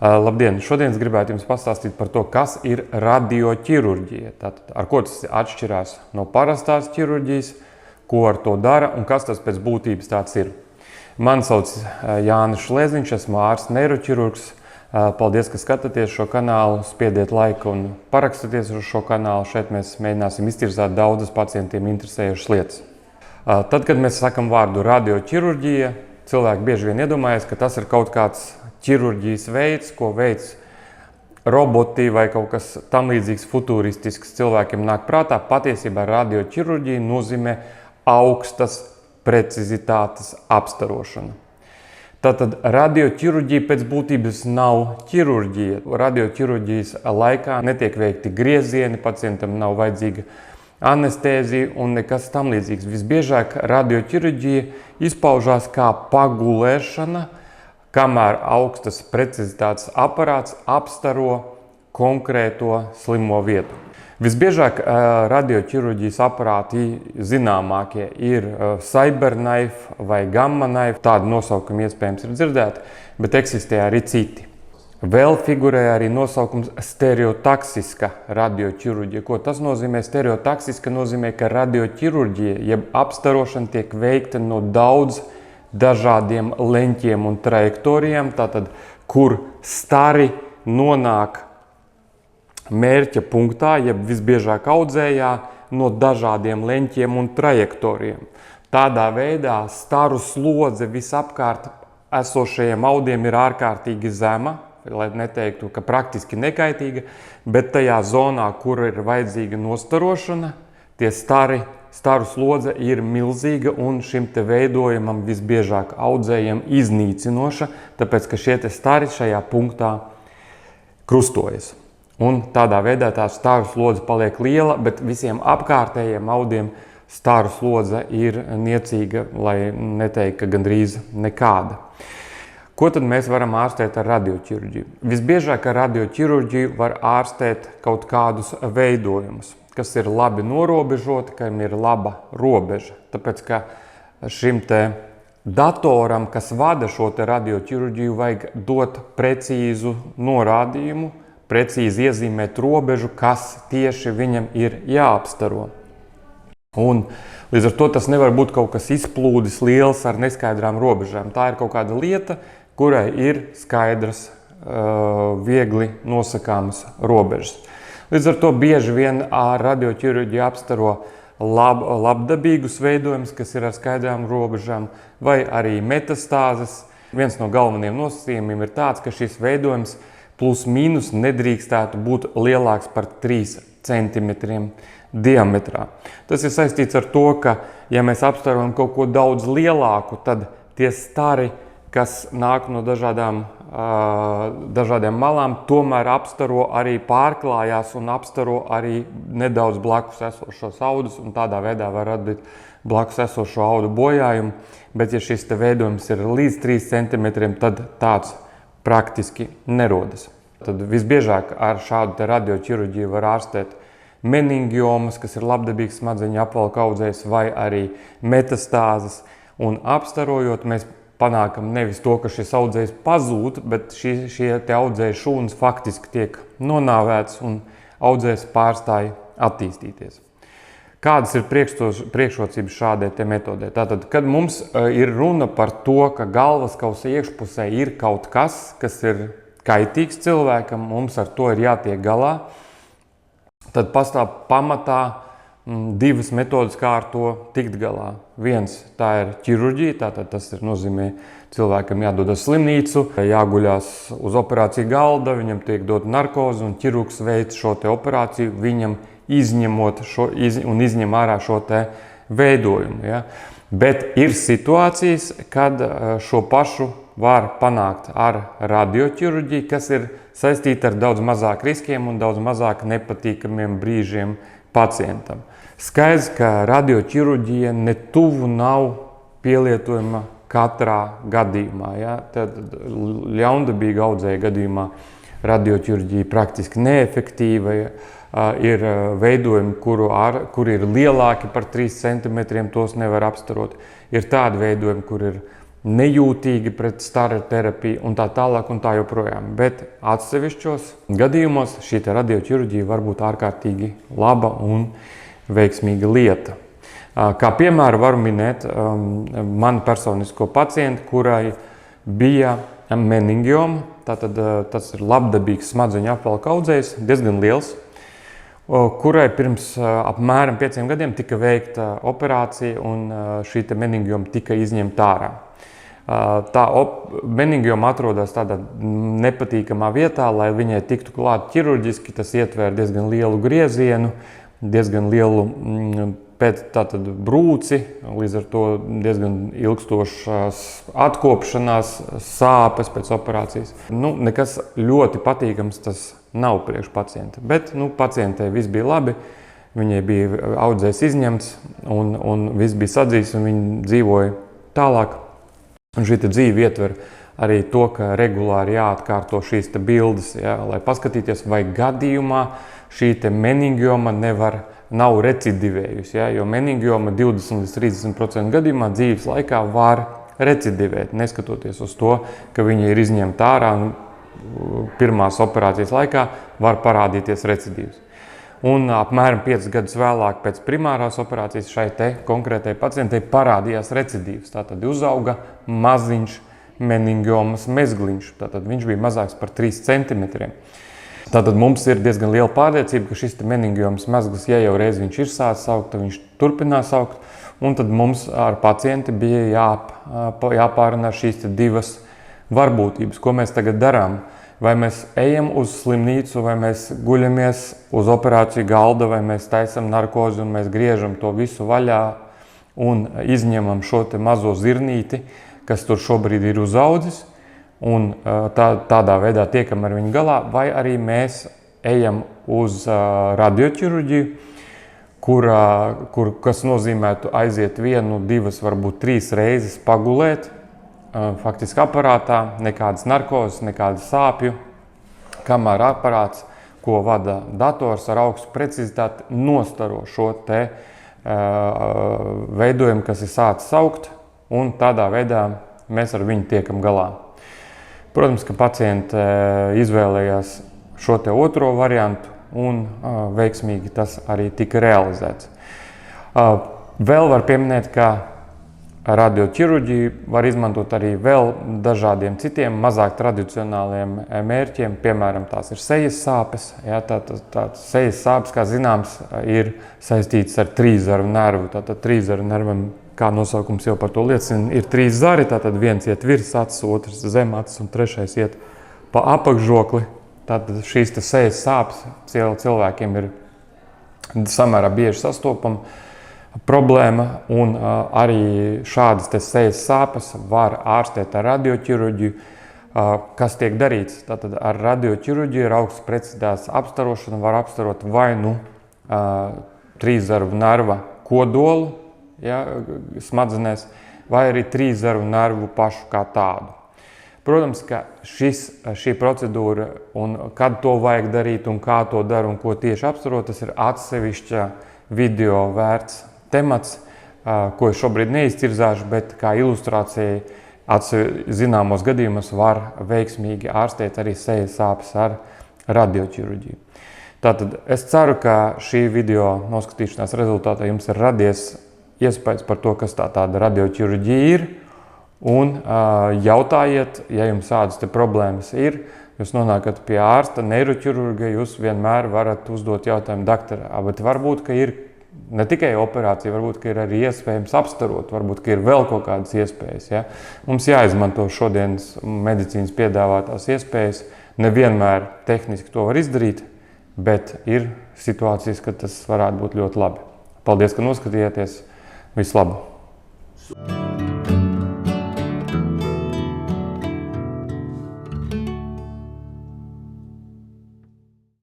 Labdien! Šodien es gribētu jums pastāstīt par to, kas ir radioķirurģija. Tātad, ar ko tas atšķirās no parastās ķirurģijas, ko ar to dara un kas tas pēc būtības tāds ir. Mani sauc Jānis Šlēziņš, esmu ārsts neiroķirurgs. Paldies, ka skatāties šo kanālu, spiediet laiku un parakstaties uz šo kanālu. Šeit mēs mēģināsim iztirzāt daudzas pacientiem interesējušas lietas. Tad, kad mēs sakam vārdu radioķirurģija, cilvēki bieži vien iedomājas, ka tas ir kaut kāds ķirurģijas veids, ko veids roboti vai kaut kas tam līdzīgs futuristisks cilvēkiem nāk prātā. Patiesībā radioķirurģija nozīmē augstas precizitātes apstarošana. Tātad radioķirurģija pēc būtības nav ķirurģija. Radioķirurģijas laikā netiek veikti griezieni, pacientam nav vajadzīga anestēzija un nekas tam līdzīgs. Visbiežāk radioķirurģija izpaužās kā pagulēšana, kamēr augstas precizitātes aparāts apstaro konkrēto slimo vietu. Visbiežāk radioķirurģijas aparāti zināmākie ir CyberKnife vai GammaKnife. Tādi nosaukumi iespējams ir dzirdēti, bet eksistē arī citi. Vēl figurē arī nosaukums stereotaksiska radioķirurģija. Ko tas nozīmē? Stereotaksiska nozīmē, ka radioķirurģija, jeb apstarošana tiek veikta no daudz dažādiem leņķiem un trajektorijām, tātad, kur stari nonāk mērķa punktā, jeb visbiežāk audzējā, no dažādiem leņķiem un trajektorijām. Tādā veidā staru slodze visapkārt esošajiem audiem ir ārkārtīgi zema, lai neteiktu, ka praktiski nekaitīga, bet tajā zonā, kur ir vajadzīga nostarošana, tie staru slodze ir milzīga un šim te veidojumam visbiežāk audzējiem iznīcinoša, tāpēc, ka šie te stari šajā punktā krustojas. Un tādā veidā tā staru slodze paliek liela, bet visiem apkārtējiem audiem staru slodze ir niecīga, lai neteikt, ka gandrīz nekāda. Ko tad mēs varam ārstēt ar radioķirurģiju? Visbiežāk ar radioķirurģiju var ārstēt kaut kādus veidojumus, kas ir labi norobežoti, kam ir laba robeža. Tāpēc, ka šim te datoram, kas vada šo te radioķirurģiju, vajag dot precīzu norādījumu, precīzi iezīmēt robežu, kas tieši viņam ir jāapstaro. Un līdz ar to tas nevar būt kaut kas izplūdis liels ar neskaidrām robežām. Tā ir kaut kāda lieta, kurai ir skaidras, viegli nosakāmas robežas. Līdz ar to bieži vien ar radioķirurģiju apstaro labdabīgus veidojumus, kas ir ar skaidrām robežām, vai arī metastāzes. Viens no galvenajiem nosacījumiem ir tāds, ka šis veidojums plus mīnus nedrīkstētu būt lielāks par 3 centimetriem diametrā. Tas ir saistīts ar to, ka, ja mēs apstarojam kaut ko daudz lielāku, tad tie stari, kas nāk no dažādām malām, tomēr apstaro arī pārklājās un apstaro arī nedaudz blakus esošos audus, un tādā veidā var radīt blakus esošo audu bojājumu. Bet, ja šis te veidojums ir līdz 3 centimetriem, tad tāds praktiski nerodas. Tad visbiežāk ar šādu te radioķirurģiju var ārstēt meningiomas, kas ir labdabīgs smadzeņu apvalka audzējs, vai arī metastāzes. Un apstarojot, mēs panākam nevis to, ka šis audzējs pazūd, bet šie te audzēja šūnas faktiski tiek nonāvēts un audzējs pārstāja attīstīties. Kādas ir priekšrocības šādai te metodē? Tātad, kad mums ir runa par to, ka galvaskausa iekšpusē ir kaut kas, kas ir kaitīgs cilvēkam, mums ar to ir jātiek galā, tad pastāv pamatā 2 metodas, kā ar to tikt galā. Viens, tā ir ķirurģija, tātad tas nozīmē cilvēkam jādodas slimnīcu, jāguļās uz operāciju galda, viņam tiek dot narkoze un ķirurgs veic šo te operāciju, viņam izņemot un izņem ārā šo te veidojumu. Ja? Bet ir situācijas, kad šo pašu var panākt ar radioķirurģiju, kas ir saistīta ar daudz mazāk riskiem un daudz mazāk nepatīkamiem brīžiem pacientam. Skaidrs, ka radioķirurģija ne tuvu nav pielietojama katrā gadījumā. Ja? Tad ļaundabīga audzēja gadījumā radioķirurģija praktiski neefektīva. Ir veidojumi, kuri ir lielāki par 3 centimetriem, tos nevar apstarot. Ir tādi veidojumi, kur ir nejūtīgi pret stara terapiju un tā tālāk un tā joprojām. Bet atsevišķos gadījumos šī radioķirurģija var būt ārkārtīgi laba un veiksmīga lieta. Kā piemēru varu minēt manu personisko pacientu, kurai bija meningioma. Tātad tas ir labdabīgs smadzeņu apvalka audzējs, diezgan liels, kurai pirms apmēram 5 gadiem tika veikta operācija un šī meningioma tika izņemta ārā. Tā meningioma atrodas tādā nepatīkamā vietā, lai viņai tiktu klāt ķirurģiski, tas ietver diezgan lielu griezienu, diezgan lielu tātad brūci, līdz ar to diezgan ilgstošas atkopšanās, sāpes pēc operācijas. Nekas ļoti patīkams tas nav priekš pacienta, bet pacientei viss bija labi, viņai bija audzējs izņemts un viss bija sadzīts un viņa dzīvoja tālāk. Un šī dzīve ietver arī to, ka regulāri jāatkārto šīs bildes, lai paskatīties, vai gadījumā šī meningioma nav recidivējusi, jo meningioma 20–30% gadījumā dzīves laikā var recidivēt, neskatoties uz to, ka viņa ir izņemta ārā un pirmās operācijas laikā var parādīties recidīvs. Un apmēram 5 gadus vēlāk pēc primārās operācijas šai konkrētai pacientei parādījās recidīvs. Tātad uzauga maziņš meningiomas mezgliņš, tātad viņš bija mazāks par 3 centimetriem. Tātad mums ir diezgan liela pārliecība, ka šis meningiomas mezglis, ja jau reiz viņš ir sācis augt, tad viņš turpinās augt. Un tad mums ar pacienti bija jāpārunā šīs divas varbūtības, ko mēs tagad darām. Vai mēs ejam uz slimnīcu, vai mēs guļamies uz operāciju galda, vai mēs taisam narkozi un mēs griežam to visu vaļā un izņemam šo mazo zirnīti, kas tur šobrīd ir uzaudzis. Un tādā veidā tiekam ar viņu galā, vai arī mēs ejam uz radioķirurģiju, kas nozīmētu aiziet 1, 2, varbūt 3 reizes pagulēt, faktiski aparātā, nekādas narkozes, nekādas sāpju, kamēr aparāts, ko vada dators ar augstu precizitāti, nostaro šo veidojumu, kas ir sācis augt, un tādā veidā mēs ar viņu tiekam galā. Protams, ka pacienti izvēlējās šo otro variantu un veiksmīgi tas arī tika realizēts. Vēl var pieminēt, ka radioķirurģiju var izmantot arī vēl dažādiem citiem mazāk tradicionāliem mērķiem. Piemēram, tās ir sejas sāpes. Tātad sejas sāpes, kā zināms, ir saistītas ar trīszaru nervu. Tātad trīszaru nervam, kā nosaukums jau par to liecina, ir 3 zari, tātad viens iet virs acis, otrs zem acis un trešais iet pa apakšžokli. Tātad šīs sejas sāpes cilvēkiem ir samērā bieži sastopama problēma, un arī šādas sejas sāpes var ārstēt ar radioķirurģiju. Kas tiek darīts? Tātad ar radioķirurģiju ar augstu precizitātes apstarošanu var apstarot vai trīszaru nerva kodolu, smadzenēs, vai arī trīszaru nervu pašu kā tādu. Protams, ka šī procedūra un kad to vajag darīt un kā to dara un ko tieši apstarot, tas ir atsevišķa video vērts temats, ko es šobrīd neizcirzāšu, bet kā ilustrācija zināmos gadījumos var veiksmīgi ārstēt arī sejas sāpes ar radioķirurģiju. Tātad es ceru, ka šī video noskatīšanās rezultātā jums ir radies iespējas par to, kas tāda radioķirurģija ir, un jautājiet, ja jums tādas problēmas ir, jūs nonākat pie ārsta, neiroķirurga, jūs vienmēr varat uzdot jautājumu doktorā, bet varbūt, ka ir ne tikai operācija, varbūt, ka ir arī iespējams apstarot, varbūt, ka ir vēl kaut kādas iespējas. Ja? Mums jāizmanto šodienas medicīnas piedāvātās iespējas, nevienmēr tehniski to var izdarīt, bet ir situācijas, kad tas varētu būt ļoti labi. Paldies, ka noskatījāties! Visu labu!